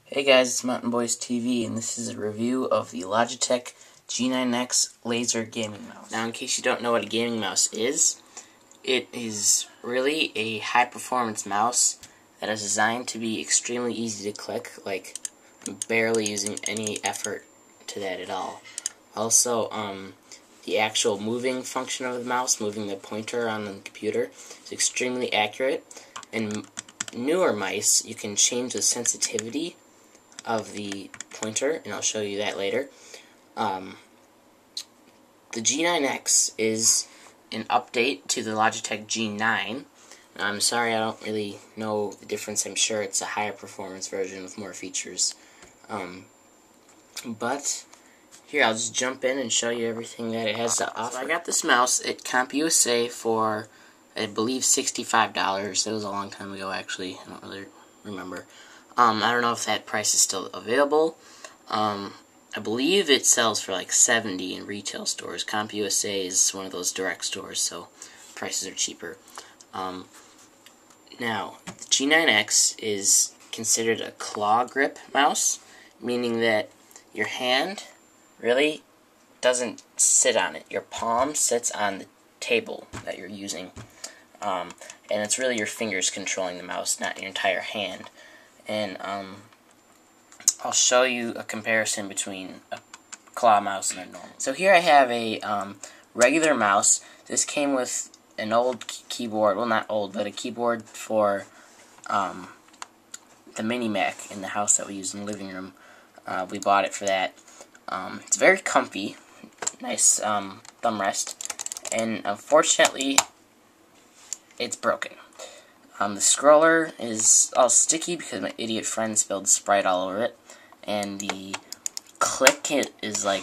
Hey guys, it's Mountain Boys TV, and this is a review of the Logitech G9X laser gaming mouse. Now, in case you don't know what a gaming mouse is, it is really a high-performance mouse that is designed to be extremely easy to click, like barely using any effort to that at all. Also, the actual moving function of the mouse, moving the pointer on the computer, is extremely accurate. In newer mice, you can change the sensitivity of the pointer, and I'll show you that later. The G9X is an update to the Logitech G9. I'm sorry, I don't really know the difference. I'm sure it's a higher performance version with more features. But here, I'll just jump in and show you everything that it has to offer. So I got this mouse at CompUSA for, I believe, $65. That was a long time ago, actually. I don't really remember. I don't know if that price is still available. I believe it sells for like $70 in retail stores. CompUSA is one of those direct stores, so prices are cheaper. Now, the G9X is considered a claw grip mouse, meaning that your hand really doesn't sit on it. Your palm sits on the table that you're using. And it's really your fingers controlling the mouse, not your entire hand. And I'll show you a comparison between a claw mouse and a normal. So here I have a regular mouse. This came with an old keyboard, well, not old, but a keyboard for the mini Mac in the house that we use in the living room. We bought it for that. It's very comfy, nice thumb rest, and unfortunately it's broken. The scroller is all sticky because my idiot friend spilled Sprite all over it, and the click is like,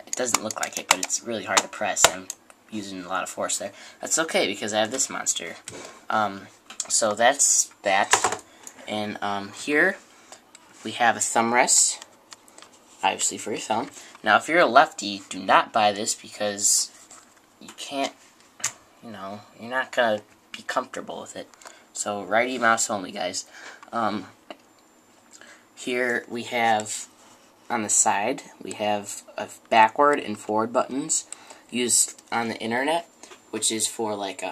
it doesn't look like it, but it's really hard to press. I'm using a lot of force there. That's okay because I have this monster. So that's that, and here we have a thumb rest, obviously for your thumb. Now if you're a lefty, do not buy this because you can't, you're not gonna be comfortable with it. So righty mouse only, guys. Here we have, on the side, we have a backward and forward buttons used on the internet, which is for like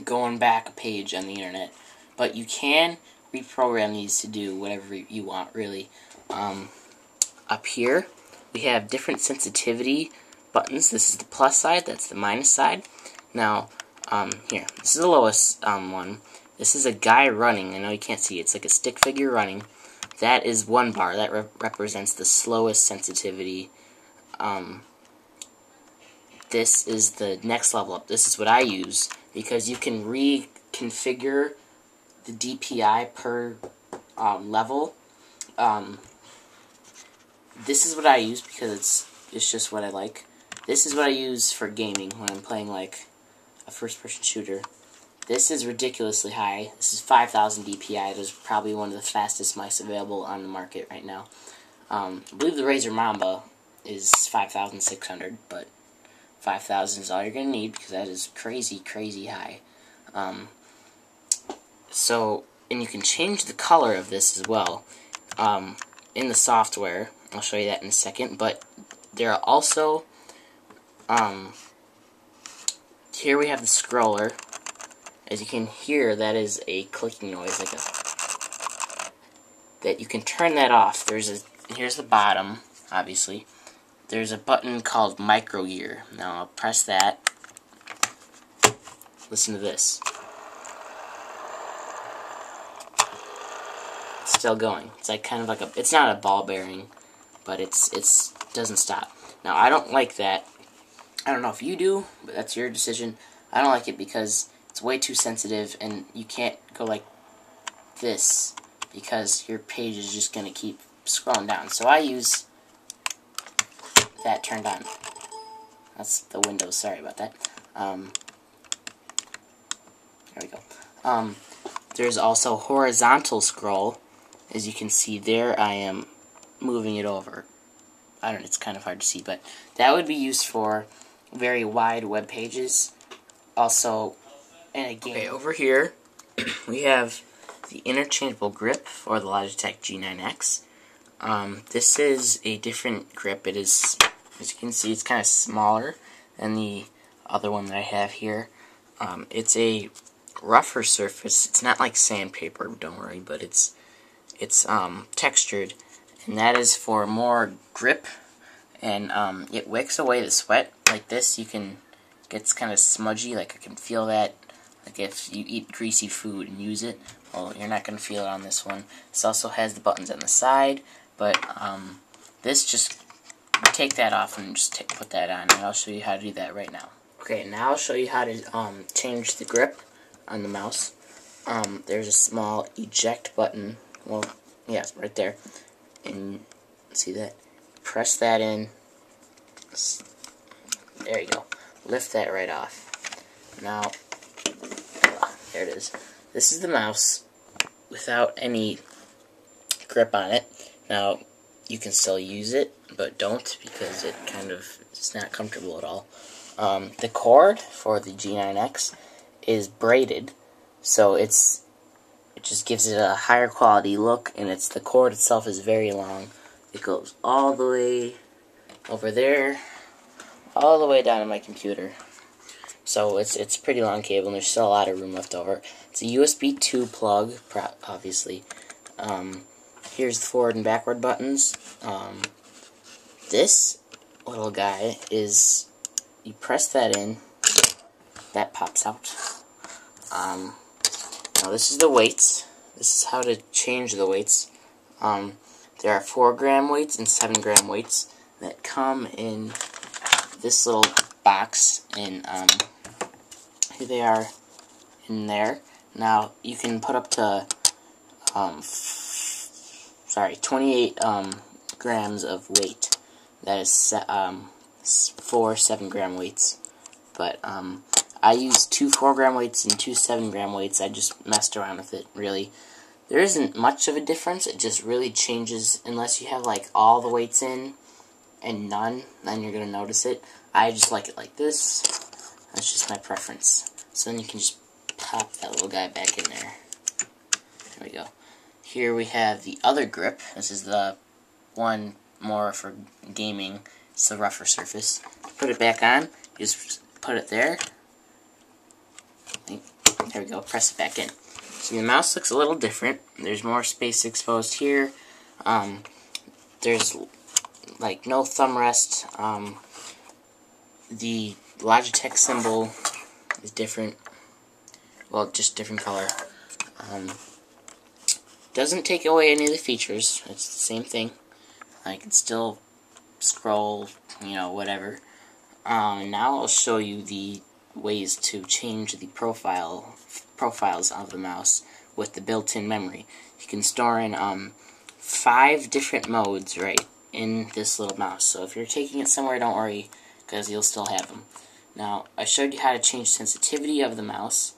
going back a page on the internet. But you can reprogram these to do whatever you want, really. Up here we have different sensitivity buttons. This is the plus side, that's the minus side. Now, here, this is the lowest one. This is a guy running. I know you can't see it. It's like a stick figure running. That is one bar. That represents the slowest sensitivity. This is the next level up. This is what I use because you can reconfigure the DPI per level. This is what I use because it's just what I like. This is what I use for gaming when I'm playing like a first-person shooter. This is ridiculously high. This is 5,000 DPI. It is probably one of the fastest mice available on the market right now. I believe the Razer Mamba is 5,600, but 5,000 is all you're going to need because that is crazy, crazy high. And you can change the color of this as well in the software. I'll show you that in a second, but there are also here we have the scroller. As you can hear, that is a clicking noise, like that you can turn that off. Here's the bottom, obviously. There's a button called micro gear. Now I'll press that. Listen to this. It's still going. It's like kind of like it's not a ball bearing, but it doesn't stop. Now I don't like that. I don't know if you do, but that's your decision. I don't like it because it's way too sensitive, and you can't go like this because your page is just going to keep scrolling down. So I use that turned on. That's the Windows, sorry about that. There we go. There's also horizontal scroll. As you can see there, I am moving it over. I don't know, it's kind of hard to see, but that would be used for very wide web pages. Also, in a game. Okay, over here we have the interchangeable grip for the Logitech G9X. This is a different grip. It is, as you can see, it's kind of smaller than the other one that I have here. It's a rougher surface. It's not like sandpaper, don't worry, but it's textured, and that is for more grip, and it wicks away the sweat. Like this, you can, it gets kind of smudgy, like I can feel that, like if you eat greasy food and use it, well, you're not going to feel it on this one. This also has the buttons on the side, but this just, take that off and just put that on, and I'll show you how to do that right now. Okay, now I'll show you how to change the grip on the mouse. There's a small eject button. Well, yeah, right there. And see that? Press that in. There you go. Lift that right off. Now, there it is. This is the mouse without any grip on it. Now, you can still use it, but don't, because it's not comfortable at all. The cord for the G9X is braided, so it just gives it a higher quality look, and the cord itself is very long. It goes all the way over there, all the way down to my computer. So it's a pretty long cable, and there's still a lot of room left over. It's a USB 2 plug, obviously. Here's the forward and backward buttons. This little guy is, you press that in, that pops out. Now this is the weights. This is how to change the weights. There are 4-gram weights and 7-gram weights that come in this little box, and here they are in there. Now you can put up to 28 grams of weight. That is 4 7-gram weights. But I use 2 4-gram weights and 2 7-gram weights. I just messed around with it, really. There isn't much of a difference. It just really changes, unless you have like all the weights in and none, then you're going to notice it. I just like it like this. That's just my preference. So then you can just pop that little guy back in there. There we go. Here we have the other grip. This is the one more for gaming. It's the rougher surface. Put it back on. Just put it there. There we go. Press it back in. So the mouse looks a little different. There's more space exposed here. There's like no thumb rest. The Logitech symbol is different. Well, just different color. Doesn't take away any of the features. It's the same thing. I can still scroll, whatever. Now I'll show you the ways to change the profiles of the mouse with the built-in memory. You can store in 5 different modes right in this little mouse. So if you're taking it somewhere, don't worry, because you'll still have them. Now, I showed you how to change sensitivity of the mouse.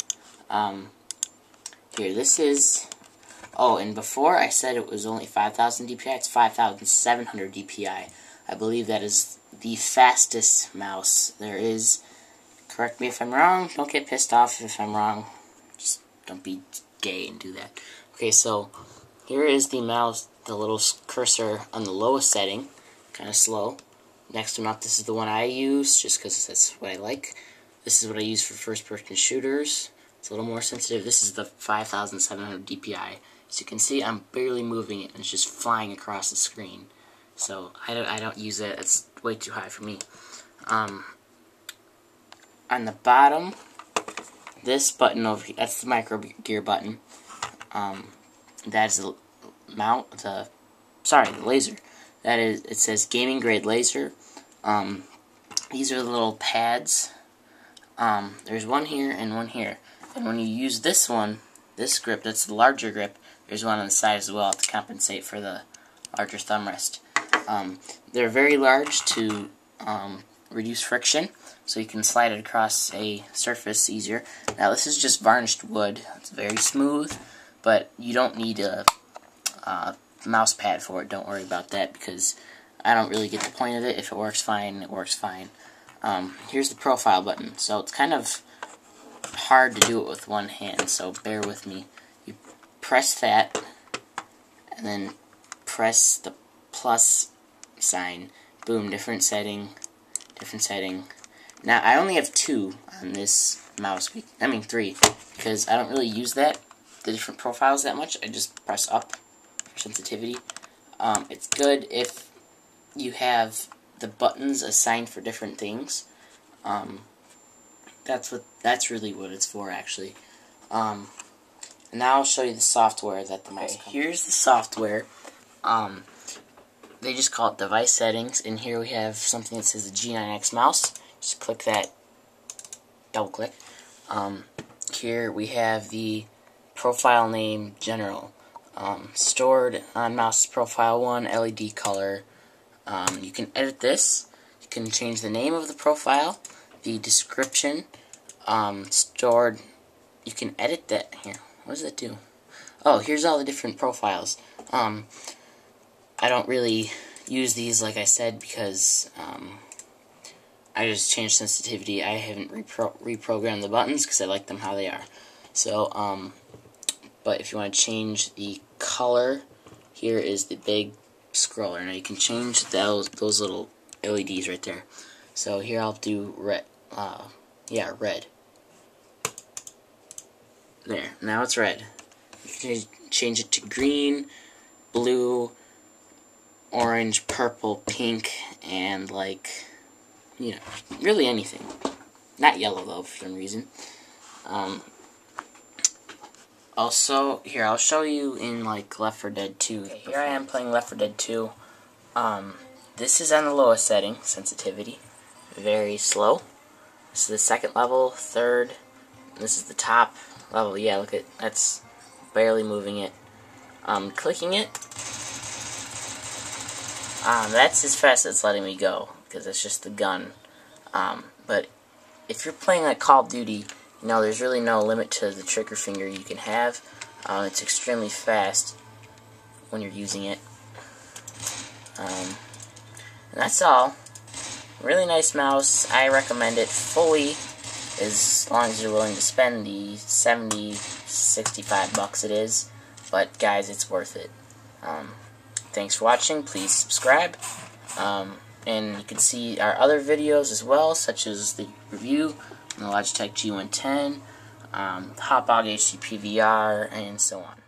Here, this is... Oh, and before I said it was only 5,000 DPI, it's 5,700 DPI. I believe that is the fastest mouse there is. Correct me if I'm wrong. Don't get pissed off if I'm wrong. Just don't be gay and do that. Okay, so here is the mouse, the little cursor on the lowest setting. Kind of slow. Next one up, this is the one I use, just because that's what I like. This is what I use for first-person shooters. It's a little more sensitive. This is the 5,700 DPI. As you can see, I'm barely moving it, and it's just flying across the screen. So I don't use it. It's way too high for me. On the bottom, this button over here, that's the micro gear button. That's the the laser. That is, it says gaming grade laser. These are the little pads. There's one here and one here. And when you use this one, this grip, that's the larger grip, there's one on the side as well to compensate for the larger thumb rest. They're very large to reduce friction, so you can slide it across a surface easier. Now this is just varnished wood. It's very smooth, but you don't need a mouse pad for it. Don't worry about that, because I don't really get the point of it. If it works fine, it works fine. Here's the profile button. So it's kind of hard to do it with one hand, so bear with me. You press that, and then press the plus sign. Boom, different setting, different setting. Now, I only have 2 on this mouse, I mean 3, because I don't really use the different profiles that much. I just press up for sensitivity. It's good if you have the buttons assigned for different things. That's really what it's for, actually. Now I'll show you the software that the mouse comes with. Here's the software. They just call it device settings, and here we have something that says the G9X mouse. Just click that, double click. Here we have the profile name general. Stored on mouse profile 1, LED color. You can edit this. You can change the name of the profile, the description, stored. You can edit that. Here, what does that do? Oh, here's all the different profiles. I don't really use these, like I said, because I just changed sensitivity. I haven't reprogrammed the buttons because I like them how they are. So, but if you want to change the color, here is the big scroller. Now you can change those little LEDs right there. So here I'll do red. Yeah, red. There. Now it's red. You can change it to green, blue, orange, purple, pink, and like, you know, really anything. Not yellow though, for some reason. Also, here, I'll show you in like Left 4 Dead 2. Okay, here I am playing Left 4 Dead 2. This is on the lowest setting, sensitivity. Very slow. This is the second level, third. This is the top level. Yeah, look at that's barely moving it. Clicking it. That's as fast as it's letting me go, because it's just the gun. But if you're playing like Call of Duty, you know, there's really no limit to the trigger finger you can have. It's extremely fast when you're using it. And that's all. Really nice mouse. I recommend it fully, as long as you're willing to spend the $65 it is. But guys, it's worth it. Thanks for watching. Please subscribe. And you can see our other videos as well, such as the review on the Logitech G9X, Hotbog HDPVR, and so on.